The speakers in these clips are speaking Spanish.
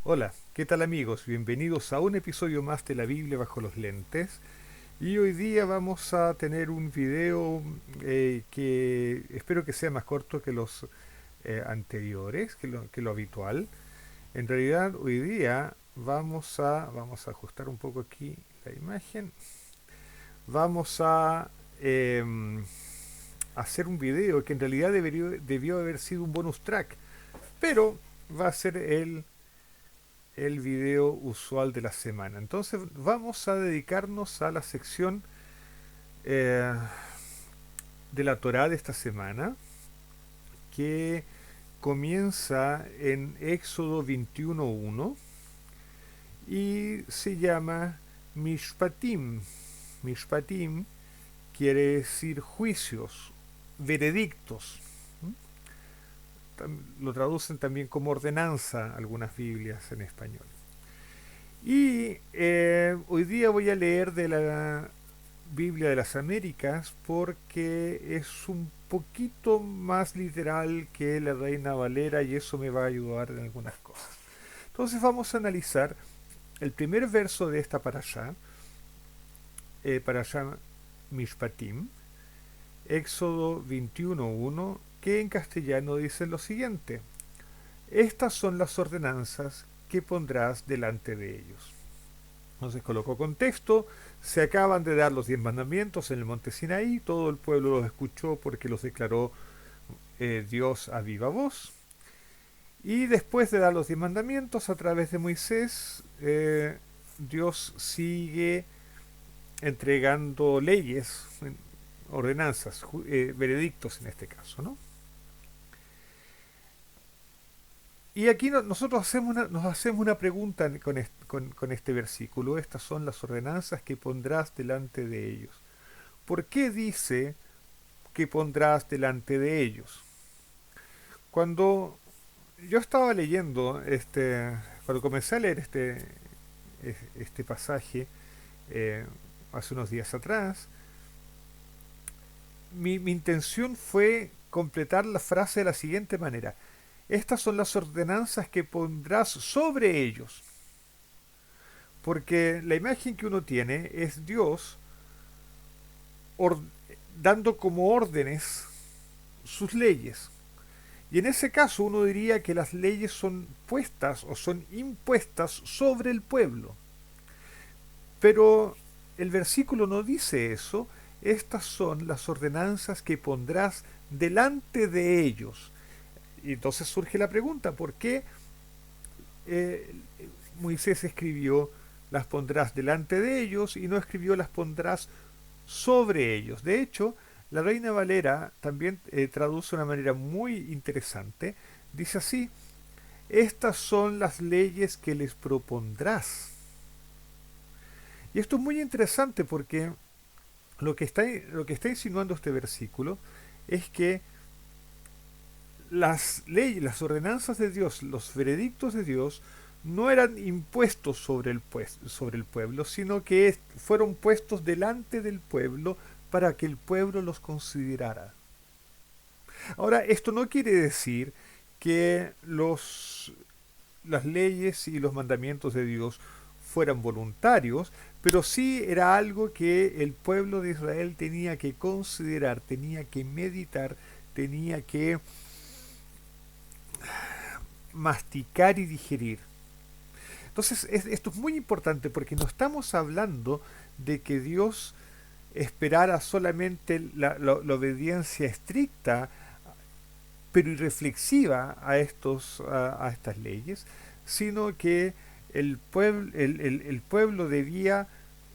Hola, ¿qué tal amigos? Bienvenidos a un episodio más de la Biblia bajo los lentes. Y hoy día vamos a tener un video que espero que sea más corto que los anteriores, que lo habitual. En realidad hoy día vamos a ajustar un poco aquí la imagen. Vamos a hacer un video que en realidad debió haber sido un bonus track, pero va a ser el video usual de la semana. Entonces vamos a dedicarnos a la sección eh, de la Torá de esta semana, que comienza en Éxodo 21.1 y se llama Mishpatim. Mishpatim quiere decir juicios, veredictos. Lo traducen también como ordenanza algunas Biblias en español. Y hoy día voy a leer de la Biblia de las Américas porque es un poquito más literal que la Reina Valera y eso me va a ayudar en algunas cosas. Entonces vamos a analizar el primer verso de esta parashá Mishpatim, Éxodo 21.1, que en castellano dice lo siguiente: Estas son las ordenanzas que pondrás delante de ellos. Entonces colocó contexto, se acaban de dar los 10 mandamientos en el monte Sinaí, todo el pueblo los escuchó porque los declaró Dios a viva voz. Y después de dar los 10 mandamientos a través de Moisés, Dios sigue entregando leyes, ordenanzas, veredictos en este caso, ¿no? Y aquí nosotros nos hacemos una pregunta con este versículo. Estas son las ordenanzas que pondrás delante de ellos. ¿Por qué dice que pondrás delante de ellos? Cuando yo estaba leyendo, cuando comencé a leer este pasaje eh, hace unos días atrás, mi intención fue completar la frase de la siguiente manera: Estas son las ordenanzas que pondrás sobre ellos. Porque la imagen que uno tiene es Dios or- dando como órdenes sus leyes. Y en ese caso uno diría que las leyes son puestas o son impuestas sobre el pueblo. Pero el versículo no dice eso. Estas son las ordenanzas que pondrás delante de ellos. Y entonces surge la pregunta: ¿por qué eh, Moisés escribió las pondrás delante de ellos y no escribió las pondrás sobre ellos? De hecho, la Reina Valera también traduce de una manera muy interesante. Dice así: Estas son las leyes que les propondrás. Y esto es muy interesante porque lo que está insinuando este versículo es que las leyes, las ordenanzas de Dios, los veredictos de Dios, no eran impuestos sobre el pueblo, sino que fueron puestos delante del pueblo para que el pueblo los considerara. Ahora, esto no quiere decir que las leyes y los mandamientos de Dios fueran voluntarios, pero sí era algo que el pueblo de Israel tenía que considerar, tenía que meditar, tenía que masticar y digerir. Entonces, esto es muy importante porque no estamos hablando de que Dios esperara solamente la obediencia estricta pero irreflexiva a estas leyes, sino que el pueblo debía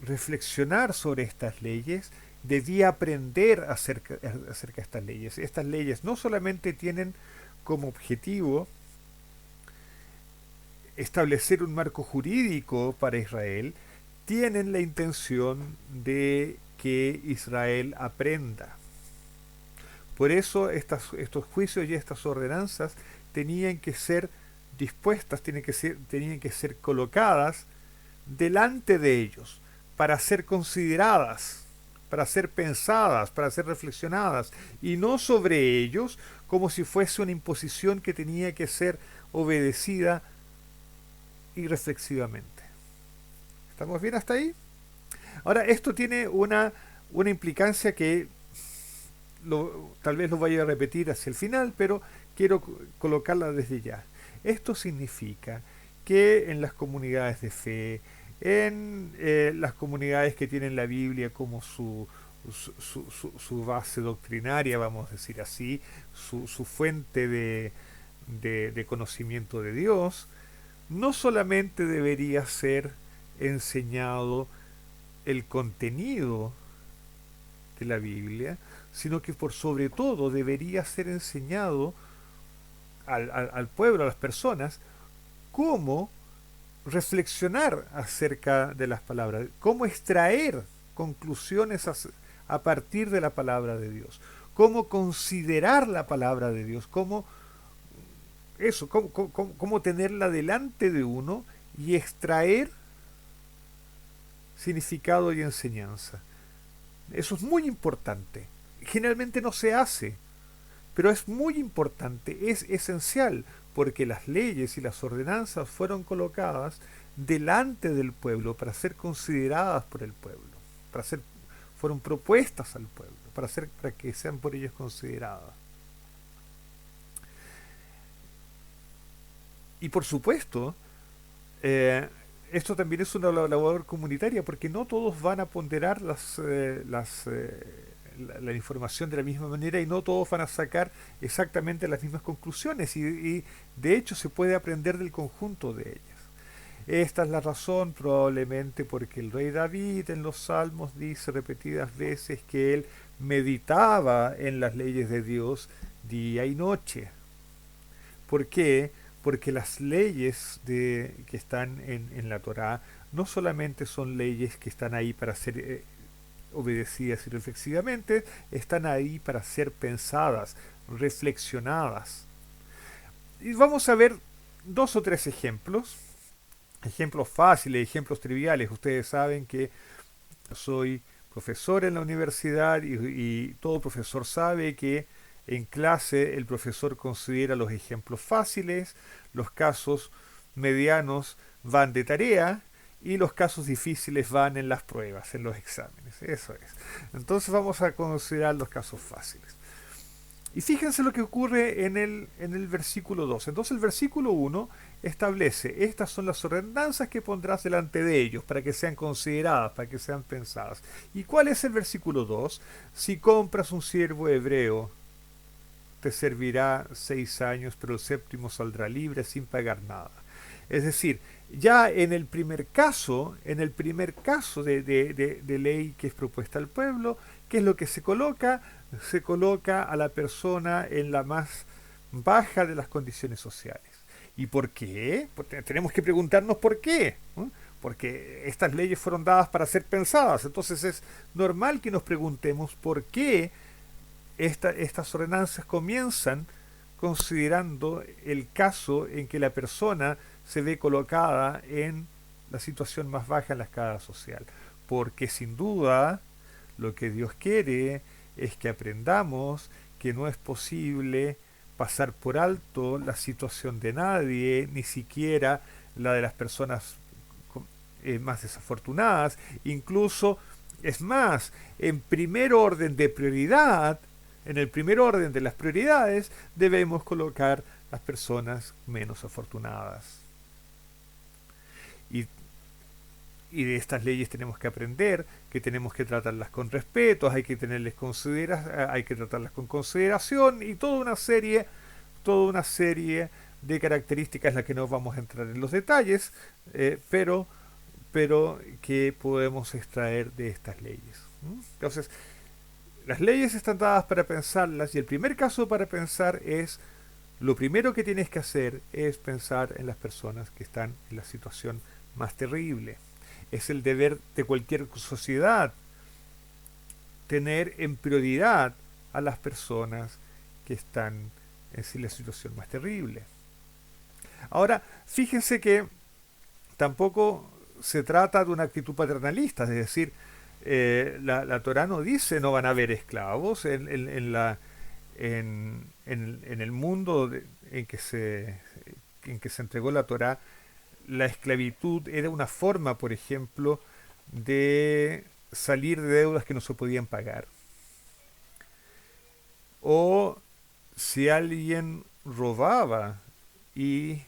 reflexionar sobre estas leyes, debía aprender acerca de estas leyes. Estas leyes no solamente tienen como objetivo establecer un marco jurídico para Israel, tienen la intención de que Israel aprenda. Por eso estos juicios y estas ordenanzas tenían que ser dispuestas, tenían que ser colocadas delante de ellos, para ser consideradas, para ser pensadas, para ser reflexionadas, y no sobre ellos como si fuese una imposición que tenía que ser obedecida y reflexivamente. ¿Estamos bien hasta ahí? Ahora, esto tiene una implicancia que tal vez lo vaya a repetir hacia el final, pero quiero colocarla desde ya. Esto significa que en las comunidades de fe, en las comunidades que tienen la Biblia como su base doctrinaria, vamos a decir así, su fuente de conocimiento de Dios, no solamente debería ser enseñado el contenido de la Biblia, sino que por sobre todo debería ser enseñado al pueblo, a las personas, cómo reflexionar acerca de las palabras, cómo extraer conclusiones a partir de la palabra de Dios, cómo considerar la palabra de Dios, cómo tenerla delante de uno y extraer significado y enseñanza. Eso es muy importante. Generalmente no se hace, pero es muy importante, es esencial, porque las leyes y las ordenanzas fueron colocadas delante del pueblo para ser consideradas por el pueblo, fueron propuestas al pueblo, para que sean por ellos consideradas. Y por supuesto, eh, esto también es una labor comunitaria, porque no todos van a ponderar la información de la misma manera y no todos van a sacar exactamente las mismas conclusiones y de hecho se puede aprender del conjunto de ellas. Esta es la razón probablemente porque el rey David en los Salmos dice repetidas veces que él meditaba en las leyes de Dios día y noche. ¿Por qué? Porque las leyes que están en la Torá no solamente son leyes que están ahí para ser obedecidas y reflexivamente, están ahí para ser pensadas, reflexionadas. Y vamos a ver dos o tres ejemplos, ejemplos fáciles, ejemplos triviales. Ustedes saben que soy profesor en la universidad y todo profesor sabe que en clase el profesor considera los ejemplos fáciles, los casos medianos van de tarea y los casos difíciles van en las pruebas, en los exámenes. Eso es. Entonces vamos a considerar los casos fáciles. Y fíjense lo que ocurre en el versículo 2. Entonces el versículo 1 establece, estas son las ordenanzas que pondrás delante de ellos para que sean consideradas, para que sean pensadas. ¿Y cuál es el versículo 2? Si compras un siervo hebreo, te servirá 6 años, pero el séptimo saldrá libre sin pagar nada. Es decir, ya en el primer caso de ley que es propuesta al pueblo, ¿qué es lo que se coloca? Se coloca a la persona en la más baja de las condiciones sociales. ¿Y por qué? Porque tenemos que preguntarnos por qué. ¿No? Porque estas leyes fueron dadas para ser pensadas. Entonces es normal que nos preguntemos por qué estas ordenanzas comienzan considerando el caso en que la persona se ve colocada en la situación más baja en la escala social. Porque sin duda lo que Dios quiere es que aprendamos que no es posible pasar por alto la situación de nadie, ni siquiera la de las personas más desafortunadas. Incluso, es más, en primer orden de prioridad, en el primer orden de las prioridades, debemos colocar las personas menos afortunadas. Y, y de estas leyes tenemos que aprender que tenemos que tratarlas con respeto, hay que hay que tratarlas con consideración y toda una serie de características en las que no vamos a entrar en los detalles, pero que podemos extraer de estas leyes. Entonces, las leyes están dadas para pensarlas y el primer caso para pensar es, lo primero que tienes que hacer es pensar en las personas que están en la situación más terrible. Es el deber de cualquier sociedad tener en prioridad a las personas que están en la situación más terrible. Ahora, fíjense que tampoco se trata de una actitud paternalista, es decir, la Torá no dice no van a haber esclavos en el mundo en que se entregó la Torá. la esclavitud era una forma, por ejemplo, de salir de deudas que no se podían pagar. O si alguien robaba y,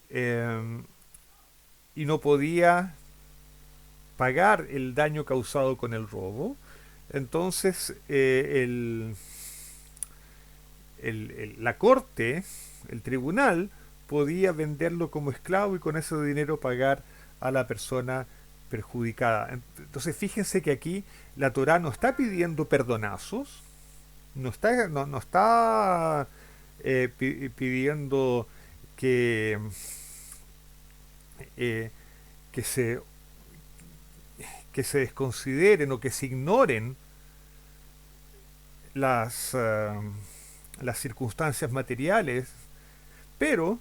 eh, y no podía pagar el daño causado con el robo, entonces la corte, el tribunal, podía venderlo como esclavo y con ese dinero pagar a la persona perjudicada. Entonces fíjense que aquí la Torá no está pidiendo perdonazos, no está pidiendo que, eh, que, se, que se desconsideren o que se ignoren las, las circunstancias materiales, pero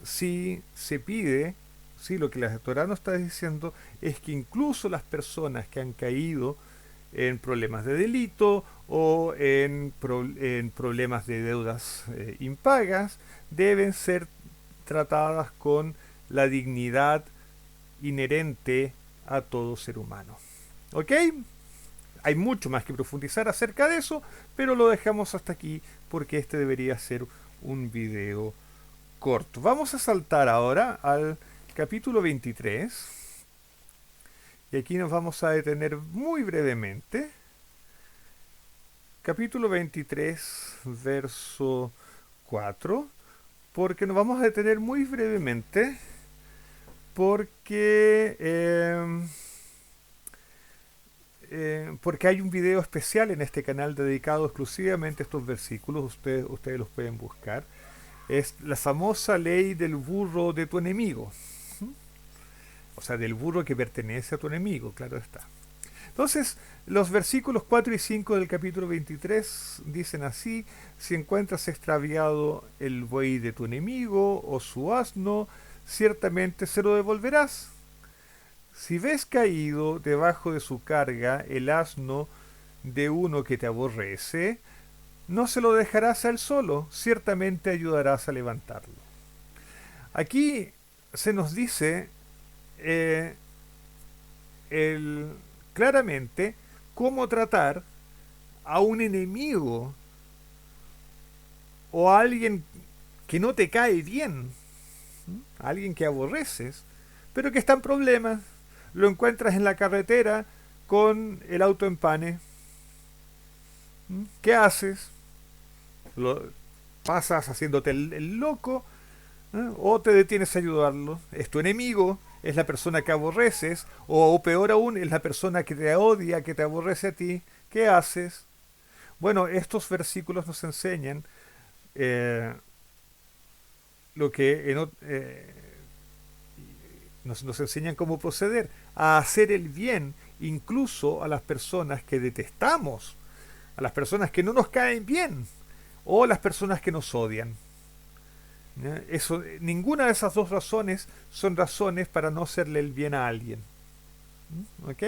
sí se pide, sí, lo que la Torá nos está diciendo es que incluso las personas que han caído en problemas de delito o en problemas de deudas impagas deben ser tratadas con la dignidad inherente a todo ser humano. ¿Ok? Hay mucho más que profundizar acerca de eso, pero lo dejamos hasta aquí porque este debería ser un video corto. Vamos a saltar ahora al capítulo 23 y aquí nos vamos a detener muy brevemente. Capítulo 23, verso 4, porque nos vamos a detener muy brevemente porque porque hay un video especial en este canal dedicado exclusivamente a estos versículos, ustedes los pueden buscar. Es la famosa ley del burro de tu enemigo. O sea, del burro que pertenece a tu enemigo, claro está. Entonces, los versículos 4 y 5 del capítulo 23 dicen así: si encuentras extraviado el buey de tu enemigo o su asno, ciertamente se lo devolverás. Si ves caído debajo de su carga el asno de uno que te aborrece, no se lo dejarás a él solo, ciertamente ayudarás a levantarlo. Aquí se nos dice eh, claramente cómo tratar a un enemigo o a alguien que no te cae bien, a alguien que aborreces, pero que está en problemas. Lo encuentras en la carretera con el auto en pane. ¿Qué haces? Lo pasas haciéndote el loco, o te detienes a ayudarlo. Es tu enemigo, es la persona que aborreces, o peor aún, es la persona que te odia, que te aborrece a ti. ¿Qué haces? Bueno, estos versículos nos enseñan lo que nos enseñan cómo proceder, a hacer el bien incluso a las personas que detestamos, a las personas que no nos caen bien o a las personas que nos odian. Eso, ninguna de esas dos razones son razones para no hacerle el bien a alguien. ¿Ok?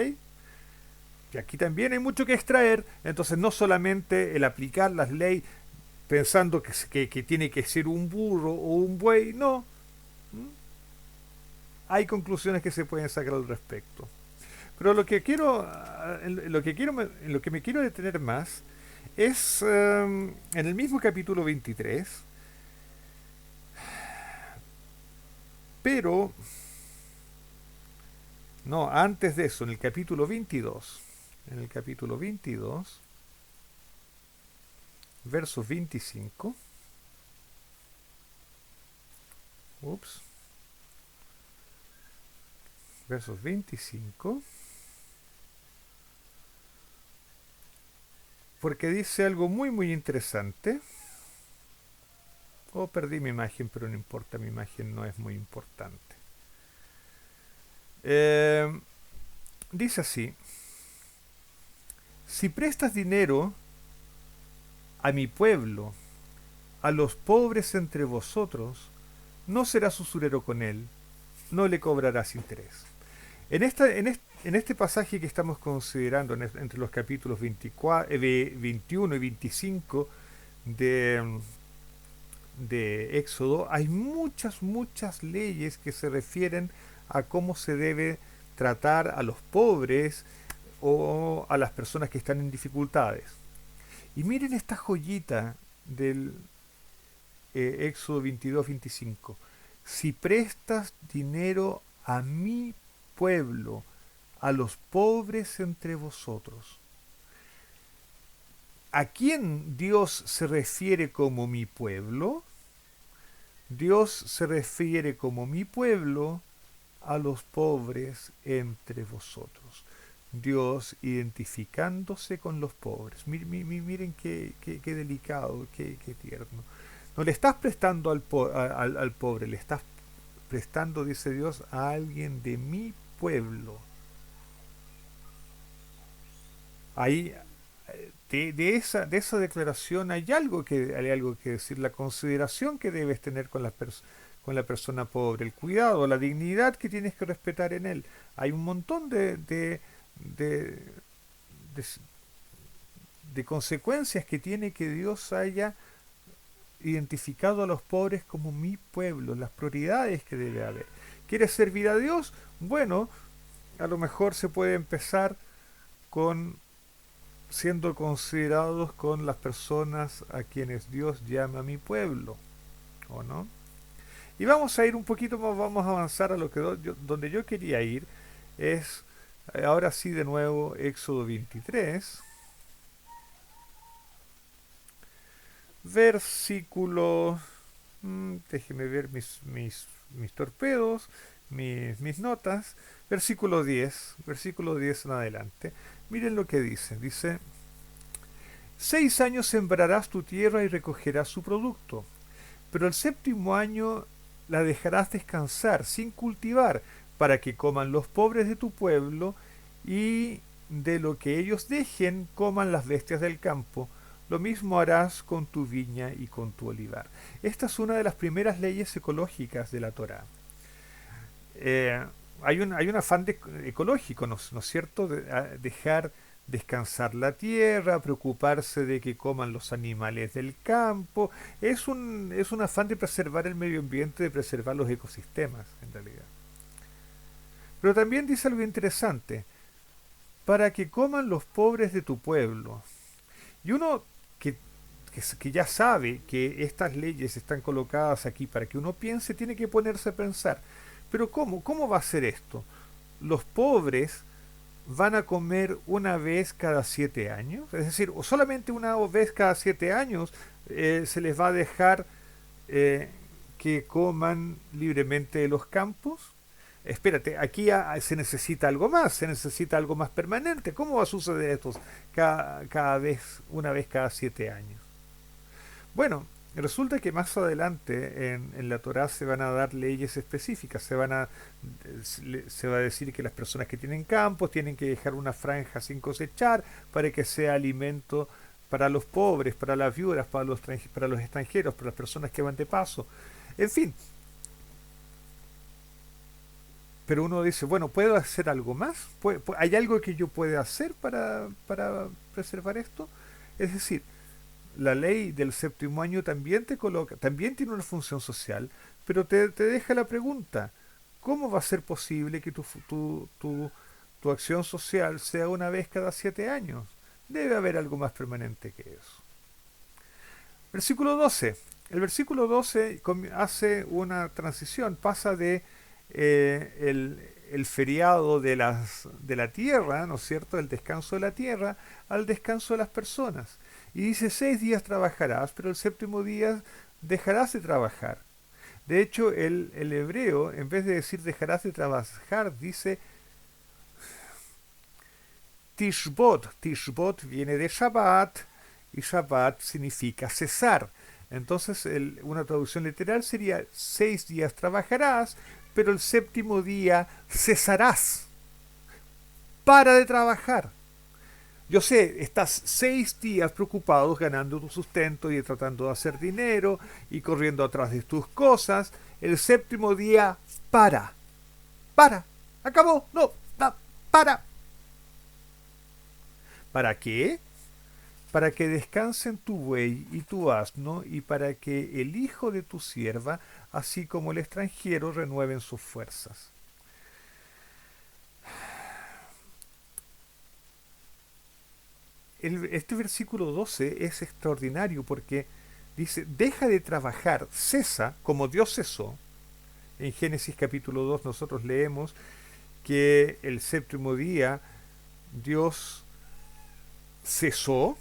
Y aquí también hay mucho que extraer, entonces no solamente el aplicar las leyes pensando que tiene que ser un burro o un buey, no. Hay conclusiones que se pueden sacar al respecto. Pero lo que quiero, en lo que me quiero detener más es en el mismo capítulo 23, pero no, antes de eso, en el capítulo 22, en el capítulo 22, versos 25, ups, versos 25, porque dice algo muy interesante. Oh, perdí mi imagen, pero no importa, mi imagen no es muy importante. Dice así: si prestas dinero a mi pueblo, a los pobres entre vosotros, no serás usurero con él, no le cobrarás interés. En este pasaje que estamos considerando entre los capítulos 21 y 25 de, de Éxodo hay muchas leyes que se refieren a cómo se debe tratar a los pobres o a las personas que están en dificultades. Y miren esta joyita del Éxodo 22-25. Si prestas dinero a mi pueblo, a los pobres entre vosotros. ¿A quién Dios se refiere como mi pueblo? Dios se refiere como mi pueblo a los pobres entre vosotros. Dios identificándose con los pobres. Miren qué delicado, qué tierno. No le estás prestando al pobre, le estás prestando, dice Dios, a alguien de mi pueblo. Ahí, de esa declaración hay algo que decir, la consideración que debes tener con la persona pobre, el cuidado, la dignidad que tienes que respetar en él. Hay un montón de, de, de consecuencias que tiene que Dios haya identificado a los pobres como mi pueblo, las prioridades que debe haber. ¿Quieres servir a Dios? Bueno, a lo mejor se puede empezar con siendo considerados con las personas a quienes Dios llama mi pueblo, ¿o no? Y vamos a ir un poquito más, vamos a avanzar a lo que donde yo quería ir, es ahora sí de nuevo Éxodo 23, versículo, déjeme ver mis torpedos, mis notas, versículo 10 en adelante. Miren lo que dice, 6 años sembrarás tu tierra y recogerás su producto, pero el séptimo año la dejarás descansar sin cultivar, para que coman los pobres de tu pueblo, y de lo que ellos dejen coman las bestias del campo. Lo mismo harás con tu viña y con tu olivar. Esta es una de las primeras leyes ecológicas de la Torá. Hay un afán ecológico, ¿no es cierto? Dejar descansar la tierra, preocuparse de que coman los animales del campo. Es un afán de preservar el medio ambiente, de preservar los ecosistemas, en realidad. Pero también dice algo interesante, para que coman los pobres de tu pueblo. Y uno que ya sabe que estas leyes están colocadas aquí para que uno piense, tiene que ponerse a pensar, pero ¿cómo va a ser esto? Los pobres van a comer una vez cada 7 años, es decir, o solamente una vez cada 7 años se les va a dejar que coman libremente de los campos. Espérate, aquí se necesita algo más, se necesita algo más permanente. ¿Cómo va a suceder esto cada vez, una vez cada 7 años? Bueno, resulta que más adelante en la Torá se van a dar leyes específicas, se va a decir que las personas que tienen campos tienen que dejar una franja sin cosechar para que sea alimento para los pobres, para las viudas, para los extranjeros, para las personas que van de paso. En fin, pero uno dice, bueno, ¿puedo hacer algo más? ¿Hay algo que yo pueda hacer para preservar esto? Es decir, la ley del séptimo año también te coloca, también tiene una función social, pero te deja la pregunta, ¿cómo va a ser posible que tu acción social sea una vez cada 7 años? Debe haber algo más permanente que eso. Versículo 12. El versículo 12 hace una transición, pasa de el feriado de la tierra, ¿no es cierto?, el descanso de la tierra, al descanso de las personas. Y dice, 6 días trabajarás, pero el séptimo día dejarás de trabajar. De hecho, el hebreo, en vez de decir dejarás de trabajar, dice Tishbot. Tishbot viene de Shabbat, y Shabbat significa cesar. Entonces, una traducción literal sería 6 días trabajarás, pero el séptimo día cesarás. Para de trabajar. Yo sé, estás 6 días preocupados ganando tu sustento y tratando de hacer dinero y corriendo atrás de tus cosas. El séptimo día, para. Para. Acabó. No. Para. ¿Para qué? para que descansen tu buey y tu asno, y para que el hijo de tu sierva, así como el extranjero, renueven sus fuerzas. Este versículo 12 es extraordinario porque dice, deja de trabajar, cesa como Dios cesó. En Génesis capítulo 2 nosotros leemos que el séptimo día Dios cesó,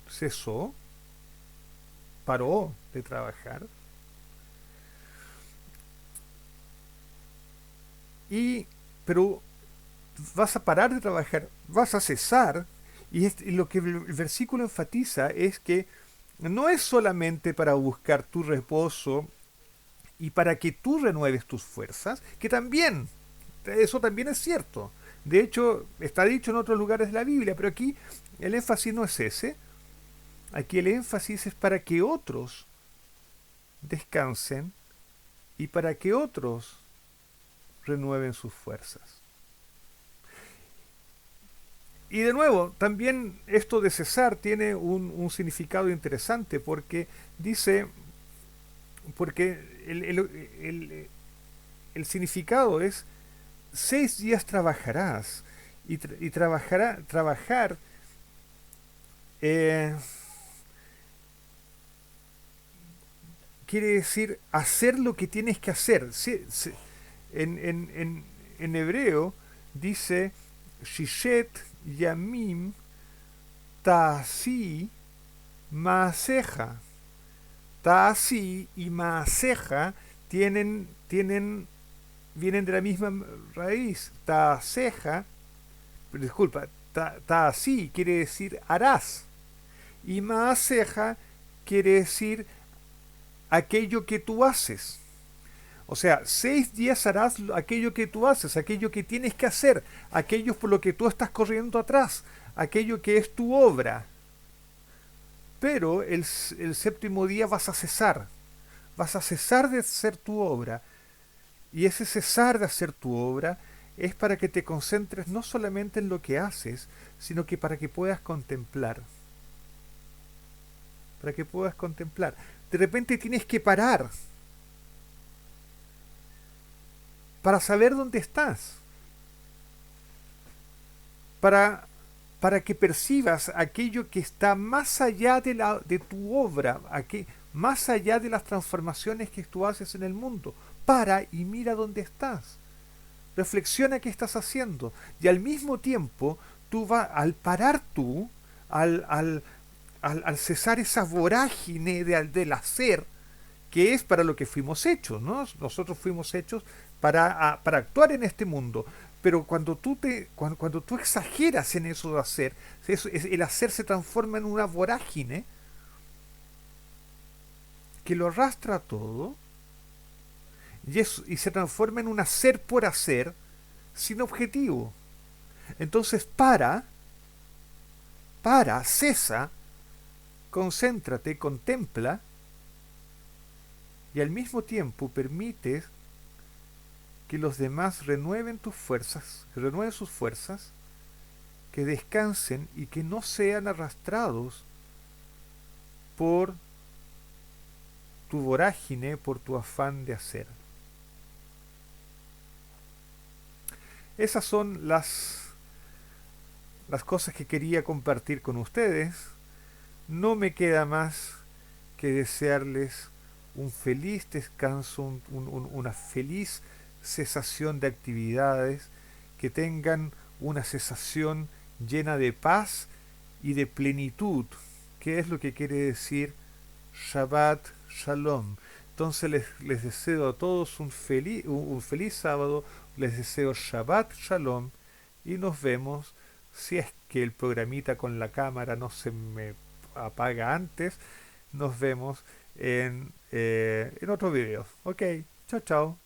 cesó, paró de trabajar y pero vas a parar de trabajar, vas a cesar y lo que el versículo enfatiza es que no es solamente para buscar tu reposo y para que tú renueves tus fuerzas, que también, eso también es cierto. De hecho, está dicho en otros lugares de la Biblia, pero aquí el énfasis no es ese. Aquí el énfasis es para que otros descansen y para que otros renueven sus fuerzas. Y de nuevo, también esto de cesar tiene un significado interesante porque dice, porque el significado es 6 días trabajarás y trabajar eh, quiere decir hacer lo que tienes que hacer. En hebreo dice Shishet Yamim Ta'asi Maaseja. Ta'asi y Maaseja vienen de la misma raíz. Ta'seja, disculpa, Ta'asi quiere decir harás. Y Maaseja quiere decir aquello que tú haces. O sea, 6 días harás aquello que tú haces, aquello que tienes que hacer, aquello por lo que tú estás corriendo atrás, aquello que es tu obra. Pero el séptimo día vas a cesar de hacer tu obra. Y ese cesar de hacer tu obra es para que te concentres no solamente en lo que haces, sino que para que puedas contemplar. Para que puedas contemplar. De repente tienes que parar para saber dónde estás, para, para que percibas aquello que está más allá de tu obra, más allá de las transformaciones que tú haces en el mundo. Para y mira dónde estás. Reflexiona qué estás haciendo. Y al mismo tiempo, al parar tú, al cesar esa vorágine del hacer, que es para lo que fuimos hechos, ¿no? Nosotros fuimos hechos para actuar en este mundo. Pero cuando tú exageras en eso de hacer, el hacer se transforma en una vorágine que lo arrastra todo y se transforma en un hacer por hacer sin objetivo. Entonces cesa, concéntrate, contempla y al mismo tiempo permites que los demás renueven tus fuerzas, que renueven sus fuerzas, que descansen y que no sean arrastrados por tu vorágine, por tu afán de hacer. Esas son las cosas que quería compartir con ustedes. No me queda más que desearles un feliz descanso, una feliz cesación de actividades, que tengan una cesación llena de paz y de plenitud, que es lo que quiere decir Shabbat Shalom. Entonces les deseo a todos un feliz sábado, les deseo Shabbat Shalom y nos vemos, si es que el programita con la cámara no se me apaga antes, nos vemos en otro video. Ok, chao chao.